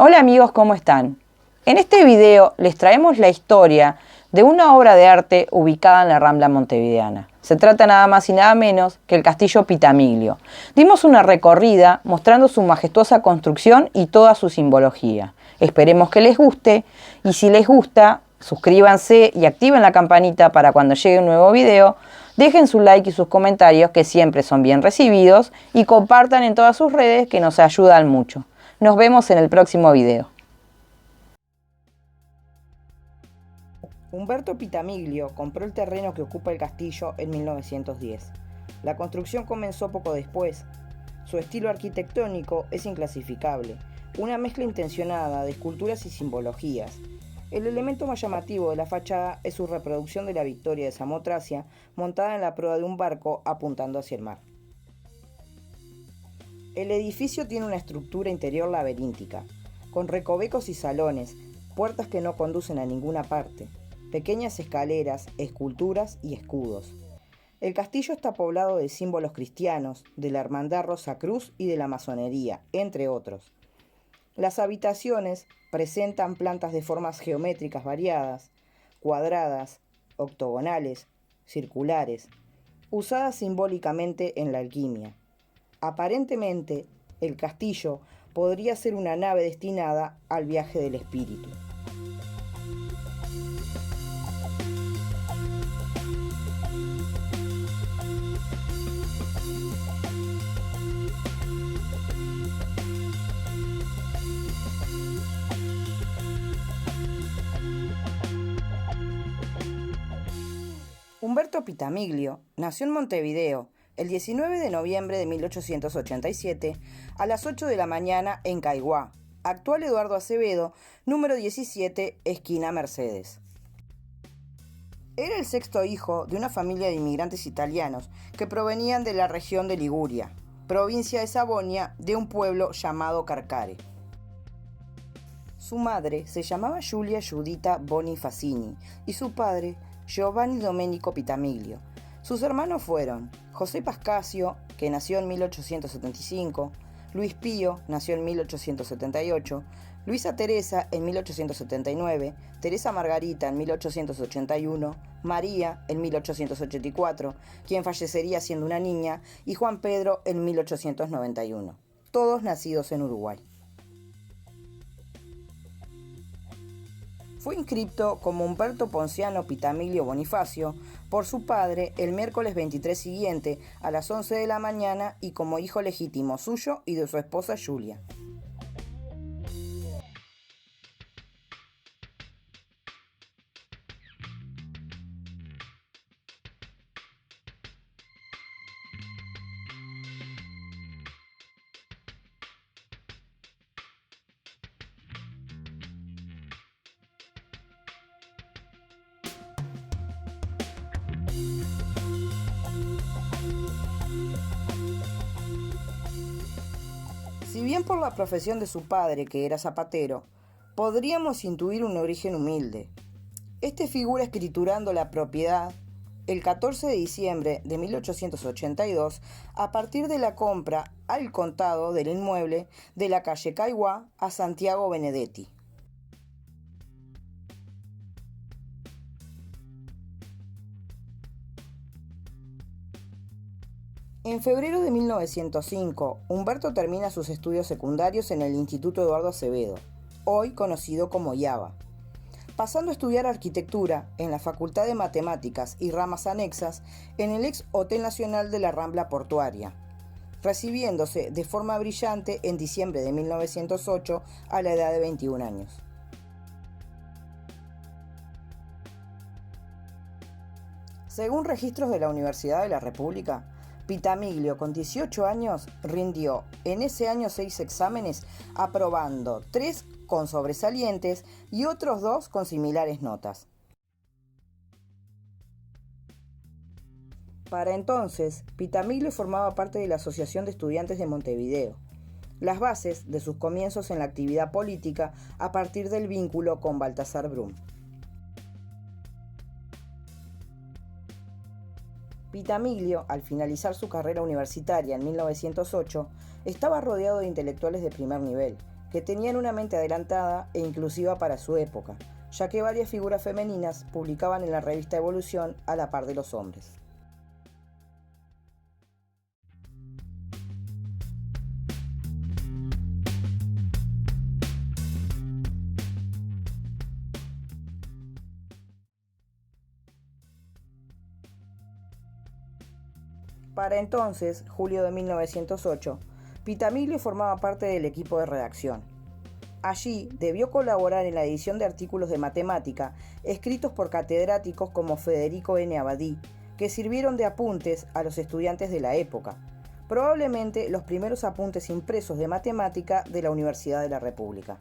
Hola amigos, ¿cómo están? En este video les traemos la historia de una obra de arte ubicada en la Rambla montevideana. Se trata nada más y nada menos que el Castillo Pitamiglio. Dimos una recorrida mostrando su majestuosa construcción y toda su simbología. Esperemos que les guste y si les gusta, suscríbanse y activen la campanita para cuando llegue un nuevo video. Dejen su like y sus comentarios que siempre son bien recibidos y compartan en todas sus redes que nos ayudan mucho. Nos vemos en el próximo video. Umberto Pitamiglio compró el terreno que ocupa el castillo en 1910. La construcción comenzó poco después. Su estilo arquitectónico es inclasificable, una mezcla intencionada de esculturas y simbologías. El elemento más llamativo de la fachada es su reproducción de la victoria de Samotracia montada en la proa de un barco apuntando hacia el mar. El edificio tiene una estructura interior laberíntica, con recovecos y salones, puertas que no conducen a ninguna parte, pequeñas escaleras, esculturas y escudos. El castillo está poblado de símbolos cristianos, de la Hermandad Rosacruz y de la masonería, entre otros. Las habitaciones presentan plantas de formas geométricas variadas, cuadradas, octogonales, circulares, usadas simbólicamente en la alquimia. Aparentemente, el castillo podría ser una nave destinada al viaje del espíritu. Umberto Pitamiglio nació en Montevideo el 19 de noviembre de 1887 a las 8 de la mañana en Caiguá, actual Eduardo Acevedo, número 17, esquina Mercedes. Era el sexto hijo de una familia de inmigrantes italianos que provenían de la región de Liguria, provincia de Sabonia, de un pueblo llamado Carcare. Su madre se llamaba Giulia Giudita Bonifassini y su padre Giovanni Domenico Pitamiglio. Sus hermanos fueron José Pascasio, que nació en 1875, Luis Pío, nació en 1878, Luisa Teresa en 1879, Teresa Margarita en 1881, María en 1884, quien fallecería siendo una niña, y Juan Pedro en 1891, todos nacidos en Uruguay. Fue inscripto como Umberto Ponciano Pitamiglio Bonifacio por su padre el miércoles 23 siguiente a las 11 de la mañana y como hijo legítimo suyo y de su esposa Giulia. Si bien por la profesión de su padre, que era zapatero, podríamos intuir un origen humilde. Este figura escriturando la propiedad el 14 de diciembre de 1882 a partir de la compra al contado del inmueble de la calle Caiguá a Santiago Benedetti. En febrero de 1905, Umberto termina sus estudios secundarios en el Instituto Eduardo Acevedo, hoy conocido como IABA, pasando a estudiar arquitectura en la Facultad de Matemáticas y ramas anexas en el ex Hotel Nacional de la Rambla Portuaria, recibiéndose de forma brillante en diciembre de 1908 a la edad de 21 años. Según registros de la Universidad de la República, Pitamiglio, con 18 años, rindió en ese año 6 exámenes, aprobando 3 con sobresalientes y otros 2 con similares notas. Para entonces, Pitamiglio formaba parte de la Asociación de Estudiantes de Montevideo, las bases de sus comienzos en la actividad política a partir del vínculo con Baltasar Brum. Pitamiglio, al finalizar su carrera universitaria en 1908, estaba rodeado de intelectuales de primer nivel, que tenían una mente adelantada e inclusiva para su época, ya que varias figuras femeninas publicaban en la revista Evolución a la par de los hombres. Para entonces, julio de 1908, Pitamiglio formaba parte del equipo de redacción. Allí debió colaborar en la edición de artículos de matemática escritos por catedráticos como Federico N. Abadí, que sirvieron de apuntes a los estudiantes de la época, probablemente los primeros apuntes impresos de matemática de la Universidad de la República.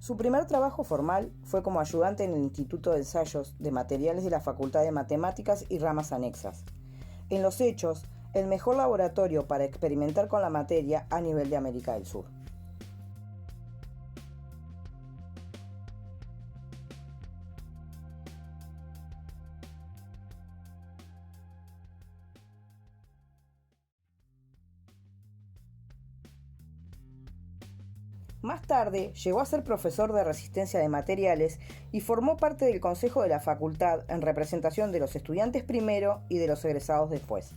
Su primer trabajo formal fue como ayudante en el Instituto de Ensayos de Materiales de la Facultad de Matemáticas y ramas anexas. En los hechos, el mejor laboratorio para experimentar con la materia a nivel de América del Sur. Más tarde llegó a ser profesor de resistencia de materiales y formó parte del consejo de la facultad en representación de los estudiantes primero y de los egresados después.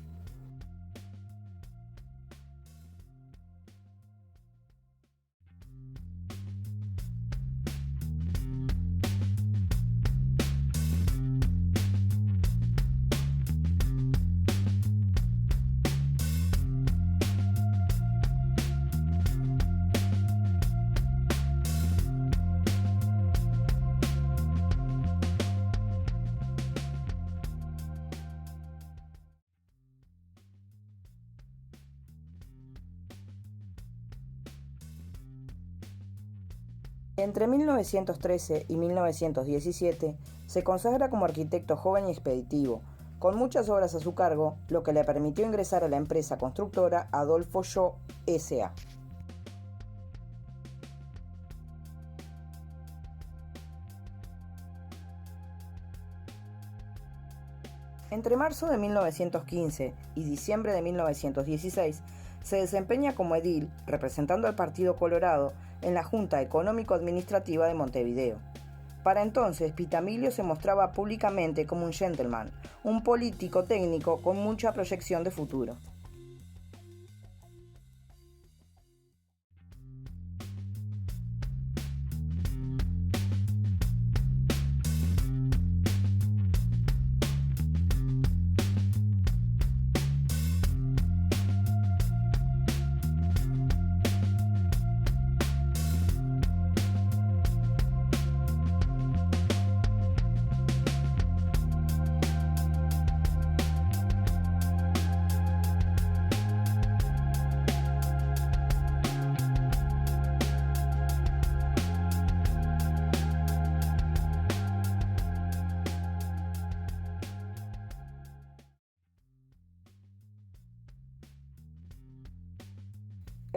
Entre 1913 y 1917 se consagra como arquitecto joven y expeditivo, con muchas obras a su cargo, lo que le permitió ingresar a la empresa constructora Adolfo Yo S.A. Entre marzo de 1915 y diciembre de 1916 se desempeña como edil, representando al Partido Colorado, en la Junta Económico-Administrativa de Montevideo. Para entonces, Pitamiglio se mostraba públicamente como un gentleman, un político técnico con mucha proyección de futuro.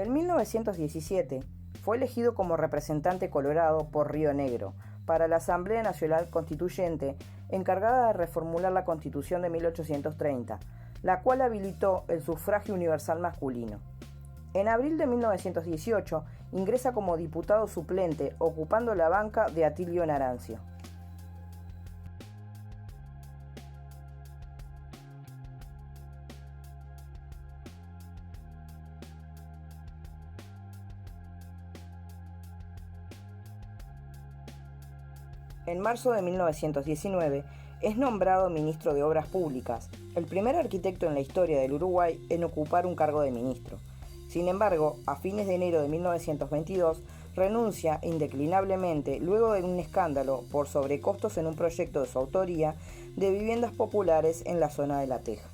En 1917 fue elegido como representante colorado por Río Negro para la Asamblea Nacional Constituyente encargada de reformular la Constitución de 1830, la cual habilitó el sufragio universal masculino. En abril de 1918 ingresa como diputado suplente ocupando la banca de Atilio Narancio. En marzo de 1919 es nombrado ministro de Obras Públicas, el primer arquitecto en la historia del Uruguay en ocupar un cargo de ministro. Sin embargo, a fines de enero de 1922 renuncia indeclinablemente luego de un escándalo por sobrecostos en un proyecto de su autoría de viviendas populares en la zona de La Teja.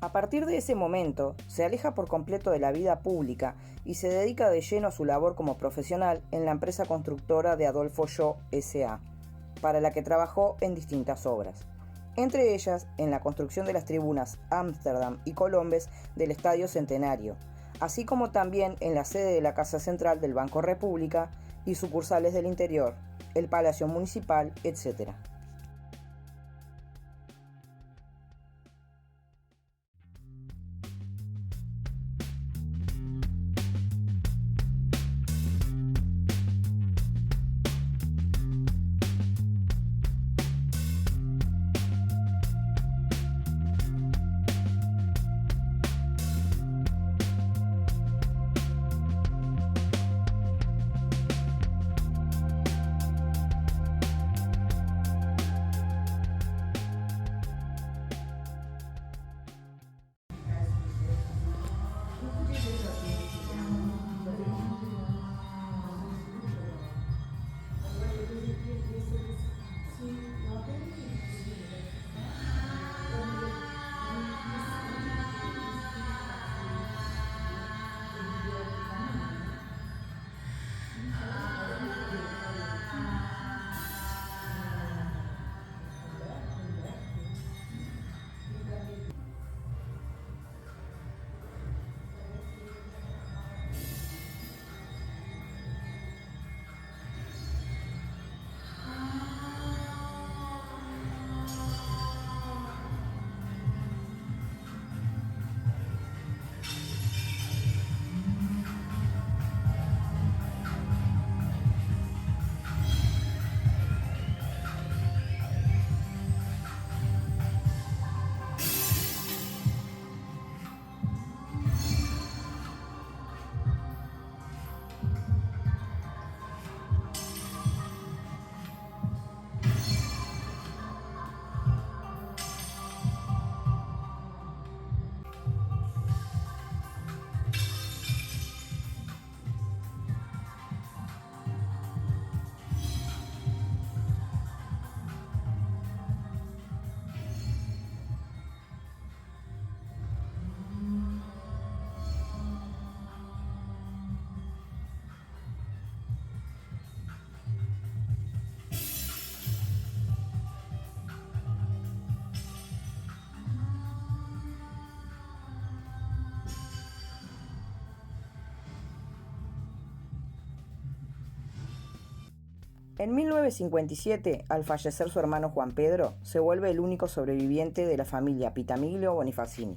A partir de ese momento, se aleja por completo de la vida pública y se dedica de lleno a su labor como profesional en la empresa constructora de Adolfo Yo S.A., para la que trabajó en distintas obras, entre ellas en la construcción de las tribunas Ámsterdam y Colombes del Estadio Centenario, así como también en la sede de la Casa Central del Banco República y sucursales del interior, el Palacio Municipal, etc. En 1957, al fallecer su hermano Juan Pedro, se vuelve el único sobreviviente de la familia Pitamiglio Bonifacini.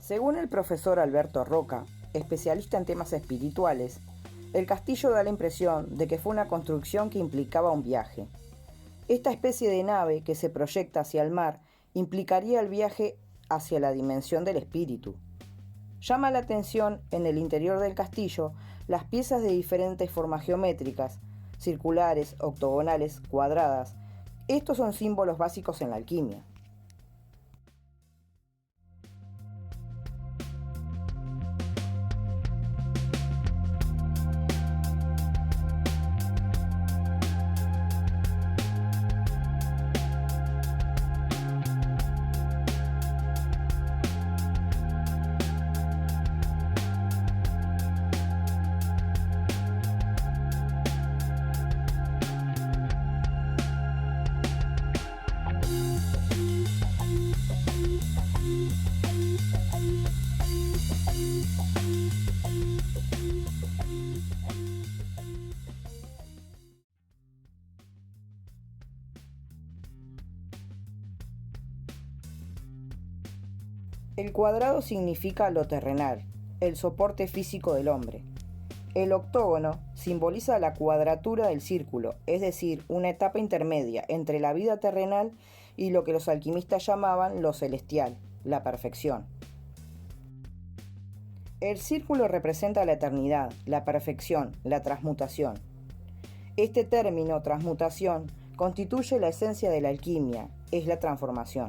Según el profesor Alberto Roca, especialista en temas espirituales, el castillo da la impresión de que fue una construcción que implicaba un viaje. Esta especie de nave que se proyecta hacia el mar implicaría el viaje hacia la dimensión del espíritu. Llama la atención en el interior del castillo las piezas de diferentes formas geométricas, circulares, octogonales, cuadradas. Estos son símbolos básicos en la alquimia. El cuadrado significa lo terrenal, el soporte físico del hombre. El octógono simboliza la cuadratura del círculo, es decir, una etapa intermedia entre la vida terrenal y lo que los alquimistas llamaban lo celestial, la perfección. El círculo representa la eternidad, la perfección, la transmutación. Este término, transmutación, constituye la esencia de la alquimia, es la transformación.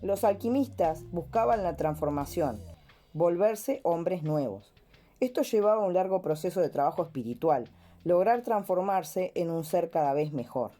Los alquimistas buscaban la transformación, volverse hombres nuevos. Esto llevaba a un largo proceso de trabajo espiritual, lograr transformarse en un ser cada vez mejor.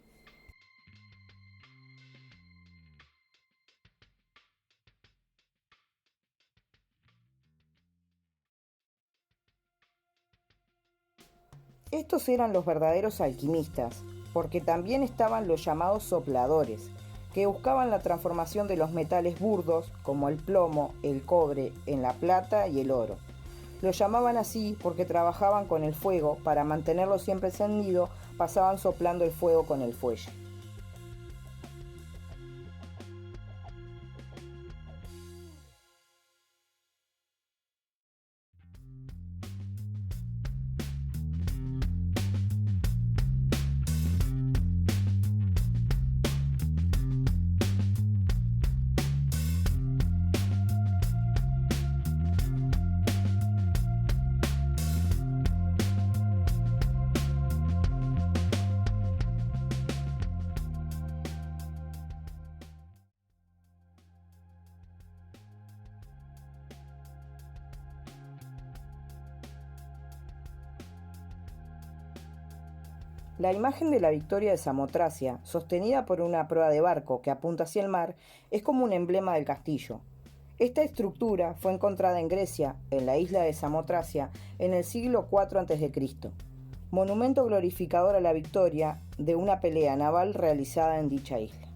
Estos eran los verdaderos alquimistas, porque también estaban los llamados sopladores, que buscaban la transformación de los metales burdos, como el plomo, el cobre, en la plata y el oro. Lo llamaban así porque trabajaban con el fuego, para mantenerlo siempre encendido, pasaban soplando el fuego con el fuelle. La imagen de la victoria de Samotracia, sostenida por una proa de barco que apunta hacia el mar, es como un emblema del castillo. Esta estructura fue encontrada en Grecia, en la isla de Samotracia, en el siglo IV a.C., monumento glorificador a la victoria de una pelea naval realizada en dicha isla.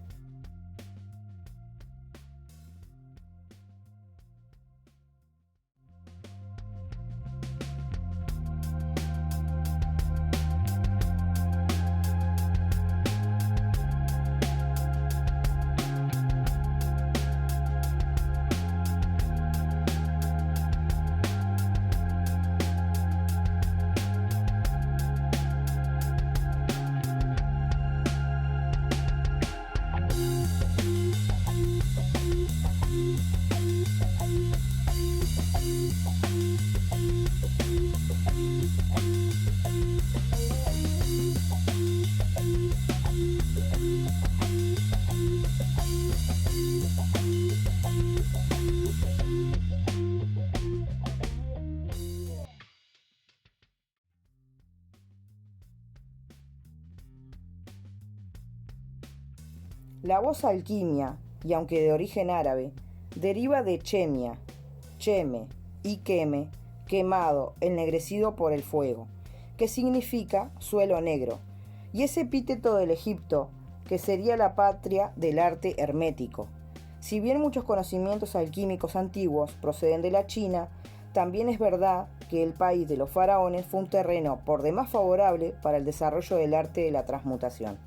La voz alquimia, y aunque de origen árabe, deriva de chemia, cheme y queme, quemado, ennegrecido por el fuego, que significa suelo negro, y es epíteto del Egipto, que sería la patria del arte hermético. Si bien muchos conocimientos alquímicos antiguos proceden de la China, también es verdad que el país de los faraones fue un terreno por demás favorable para el desarrollo del arte de la transmutación.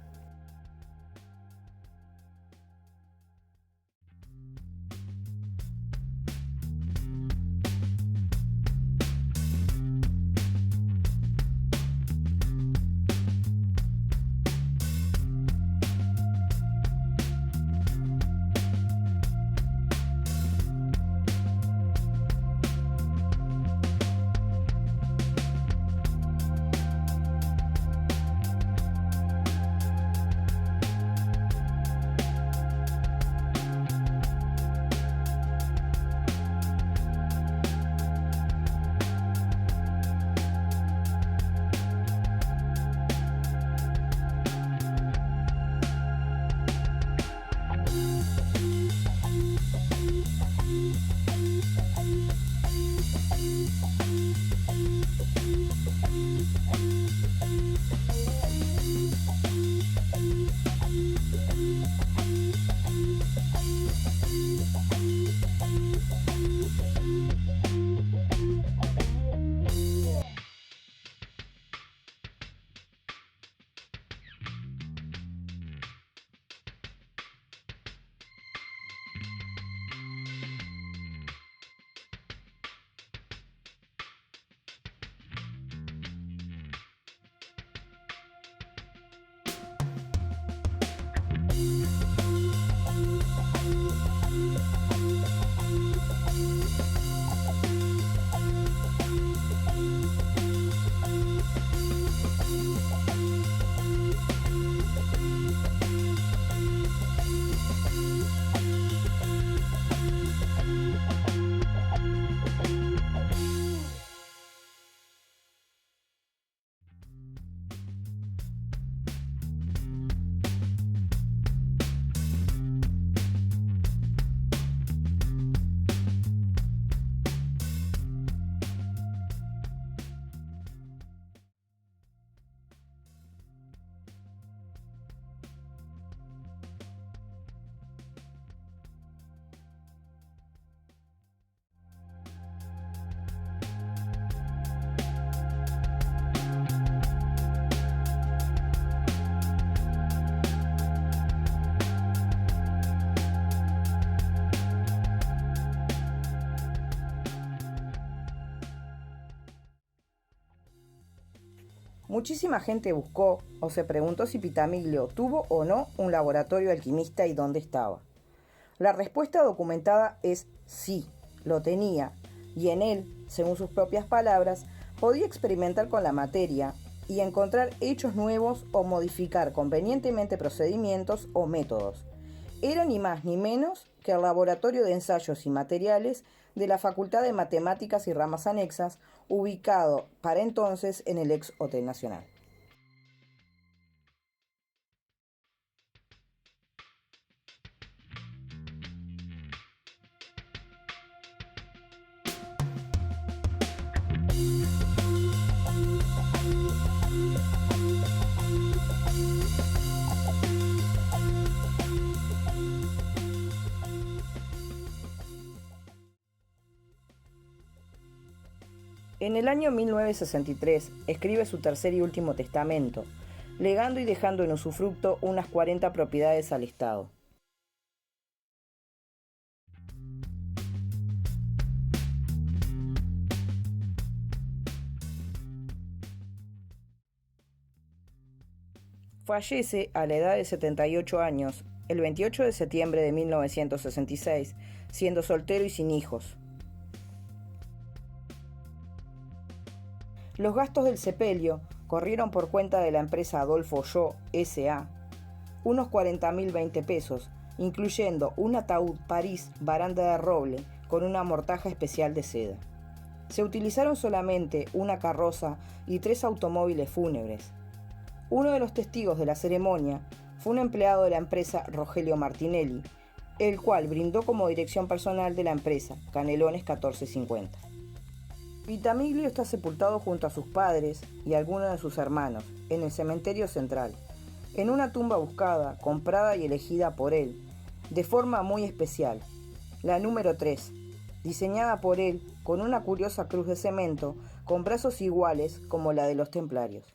Muchísima gente buscó o se preguntó si Pitamiglio tuvo o no un laboratorio alquimista y dónde estaba. La respuesta documentada es sí, lo tenía, y en él, según sus propias palabras, podía experimentar con la materia y encontrar hechos nuevos o modificar convenientemente procedimientos o métodos. Era ni más ni menos que el Laboratorio de Ensayos y Materiales de la Facultad de Matemáticas y Ramas Anexas, ubicado para entonces en el ex Hotel Nacional. En el año 1963 escribe su tercer y último testamento, legando y dejando en usufructo unas 40 propiedades al Estado. Fallece a la edad de 78 años, el 28 de septiembre de 1966, siendo soltero y sin hijos. Los gastos del sepelio corrieron por cuenta de la empresa Adolfo Yo S.A. unos 40.020 pesos, incluyendo un ataúd París baranda de roble con una mortaja especial de seda. Se utilizaron solamente una carroza y 3 automóviles fúnebres. Uno de los testigos de la ceremonia fue un empleado de la empresa Rogelio Martinelli, el cual brindó como dirección personal de la empresa Canelones 1450. Vitamiglio está sepultado junto a sus padres y algunos de sus hermanos en el cementerio central, en una tumba buscada, comprada y elegida por él, de forma muy especial, la número 3, diseñada por él con una curiosa cruz de cemento con brazos iguales como la de los templarios.